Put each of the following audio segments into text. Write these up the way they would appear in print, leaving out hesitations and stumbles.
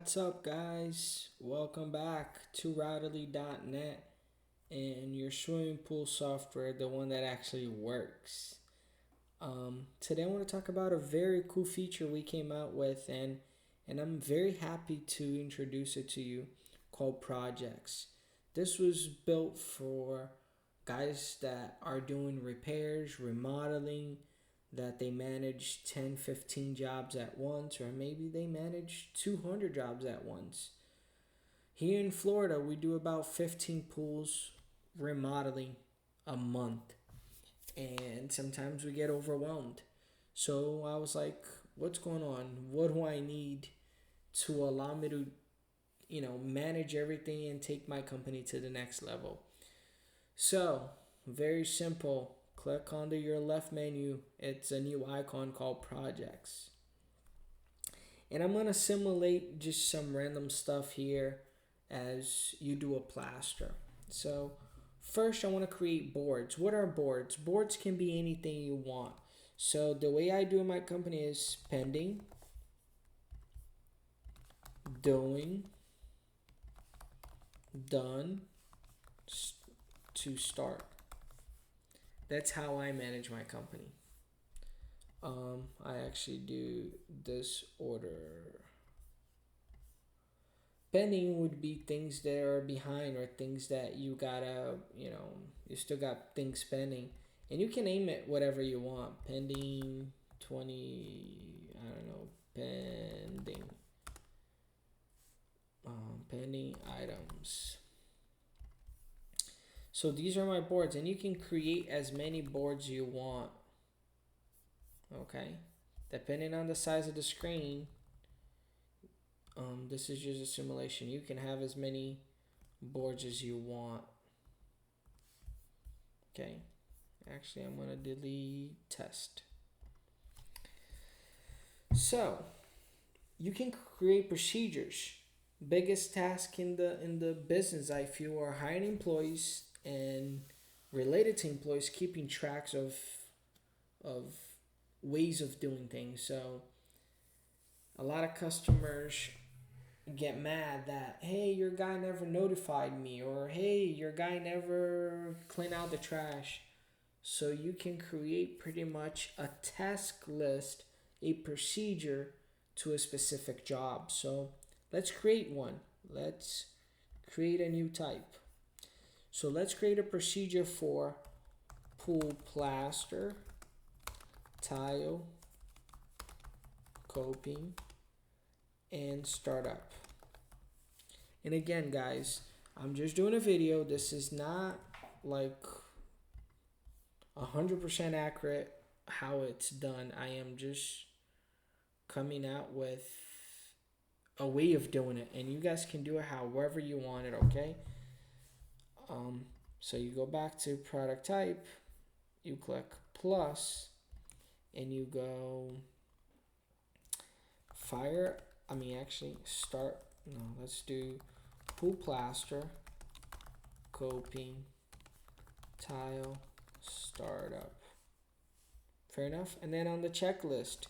What's up, guys? Welcome back to Routerly.net and your swimming pool software, the one that actually works. Today, I want to talk about a very cool feature we came out with, and I'm very happy to introduce it to you, called Projects. This was built for guys that are doing repairs, remodeling, that they manage 10, 15 jobs at once, or maybe they manage 200 jobs at once. Here in Florida, we do about 15 pools remodeling a month, and sometimes we get overwhelmed. So I was like, what's going on? What do I need to allow me to, manage everything and take my company to the next level? So, very simple. Click under your left menu. It's a new icon called Projects. And I'm going to simulate just some random stuff here as you do a plaster. So, first, I want to create boards. What are boards? Boards can be anything you want. So, the way I do in my company is pending, doing, done, to start. That's how I manage my company. I actually do this order. Pending would be things that are behind or things that you gotta, you still got things pending. And you can name it whatever you want. Pending 20, I don't know, pending. Pending items. So these are my boards, and you can create as many boards you want. Okay, depending on the size of the screen, this is just a simulation. You can have as many boards as you want. Okay, actually, I'm gonna delete test. So you can create procedures. Biggest task in the business, I feel, are hiring employees and related to employees, keeping tracks of ways of doing things. So a lot of customers get mad that, hey, your guy never notified me, or hey, your guy never cleaned out the trash. So you can create pretty much a task list, a procedure to a specific job. So let's create one. Let's create a new type. So let's create a procedure for pool plaster, tile, coping, and startup. And again, guys, I'm just doing a video. This is not like 100% accurate how it's done. I am just coming out with a way of doing it, and you guys can do it however you want it, okay? So you go back to product type, you click plus, and you go fire. Actually, start. No, let's do pool plaster, coping, tile, startup. Fair enough. And then on the checklist,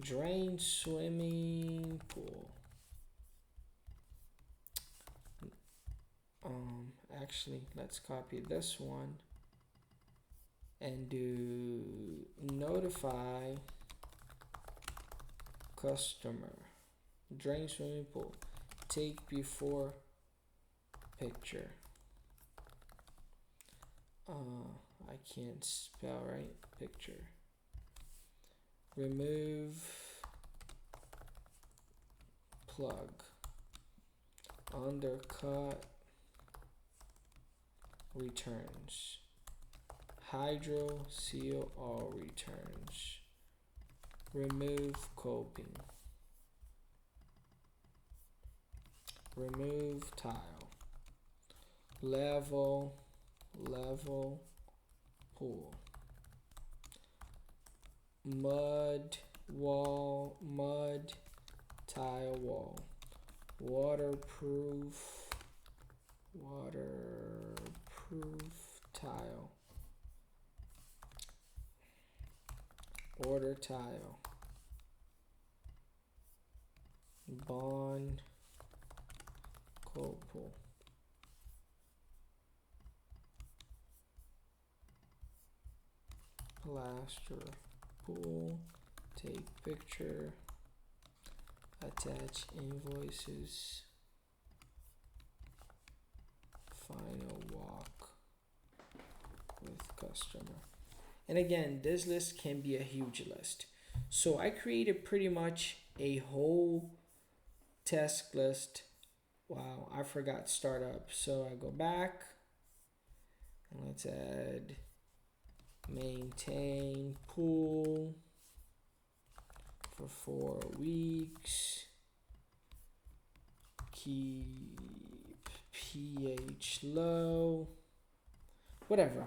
drain swimming pool. Actually, let's copy this one and do notify customer. Drain swimming pool. Take before picture. I can't spell right. Picture. Remove plug. Undercut returns. Hydro seal all returns. Remove coping. Remove tile. Level pool. Mud tile wall. Waterproof tile. Order tile. Bond plaster pool, take picture, attach invoices, final walk with customer. And again, this list can be a huge list. So I created pretty much a whole task list. Wow, I forgot startup. So I go back and let's add maintain pool for 4 weeks. Keep pH low. Whatever.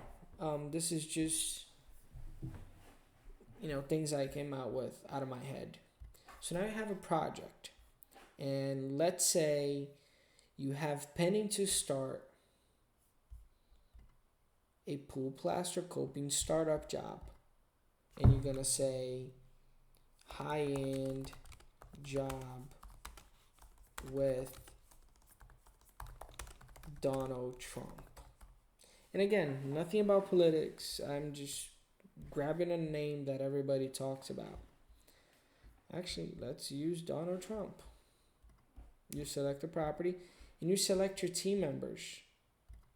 This is just things I came out with out of my head. So now you have a project, and let's say you have pending to start a pool plaster coping startup job, and you're gonna say high-end job with Donald Trump. And again, nothing about politics. I'm just grabbing a name that everybody talks about. Actually, let's use Donald Trump. You select the property and you select your team members,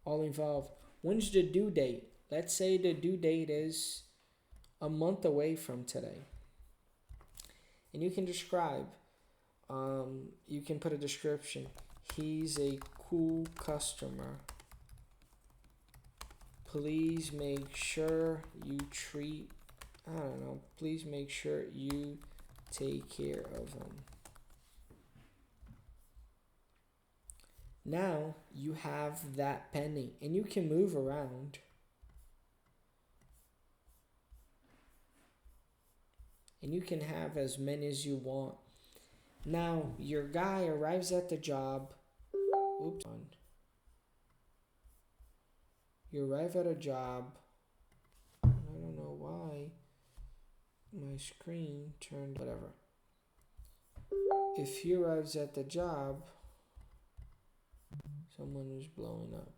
all involved. When's the due date? Let's say the due date is a month away from today. And you can describe, you can put a description. He's a cool customer. Please make sure you please make sure you take care of him. Now you have that pending and you can move around. And you can have as many as you want. Now your guy arrives at the job. Oops. You arrive at a job. I don't know why my screen turned whatever. If he arrives at the job, someone is blowing up.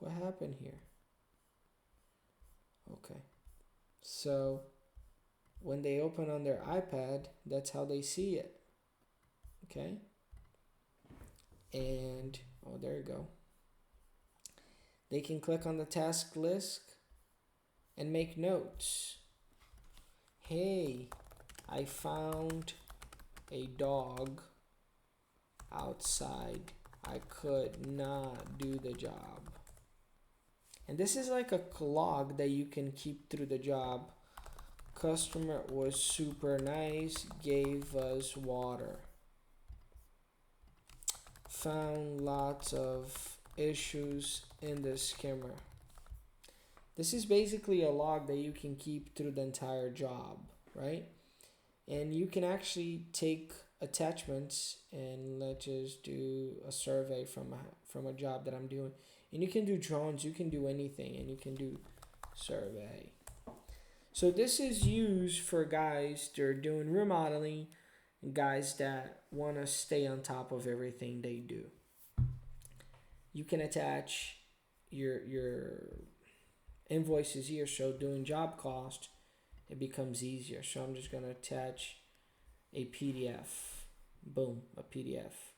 What happened here? Okay. So when they open on their iPad, that's how they see it. Okay? And there you go. They can click on the task list and make notes. Hey, I found a dog outside. I could not do the job. And this is like a log that you can keep through the job. Customer was super nice, gave us water. Found lots of issues in the skimmer. This is basically a log that you can keep through the entire job, right? And you can actually take attachments and let's just do a survey from a job that I'm doing. And you can do drones, you can do anything, and you can do survey. So this is used for guys that are doing remodeling, guys that want to stay on top of everything they do. You can attach your invoices here, so doing job cost, it becomes easier. So I'm just going to attach a PDF. Boom, a PDF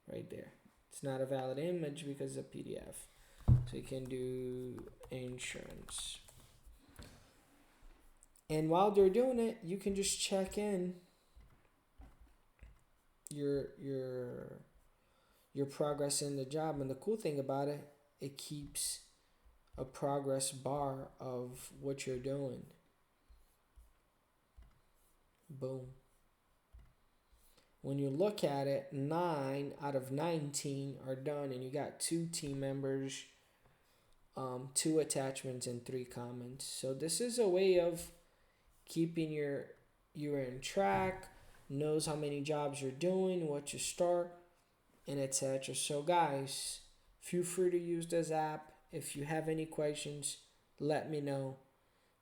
right there. It's not a valid image because it's a PDF. So you can do insurance. And while they're doing it, you can just check in your progress in the job. And the cool thing about it, it keeps a progress bar of what you're doing. Boom. When you look at it, 9 out of 19 are done, and you got 2 team members, 2 attachments, and 3 comments. So this is a way of keeping you're in track, knows how many jobs you're doing, what you start, and etc. So guys, feel free to use this app. If you have any questions, let me know.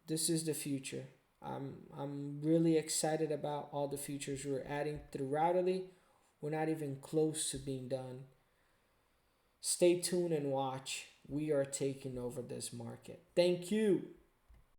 This is the future. I'm really excited about all the features we're adding through Routerly. We're not even close to being done. Stay tuned and watch. we are taking over this market. Thank you.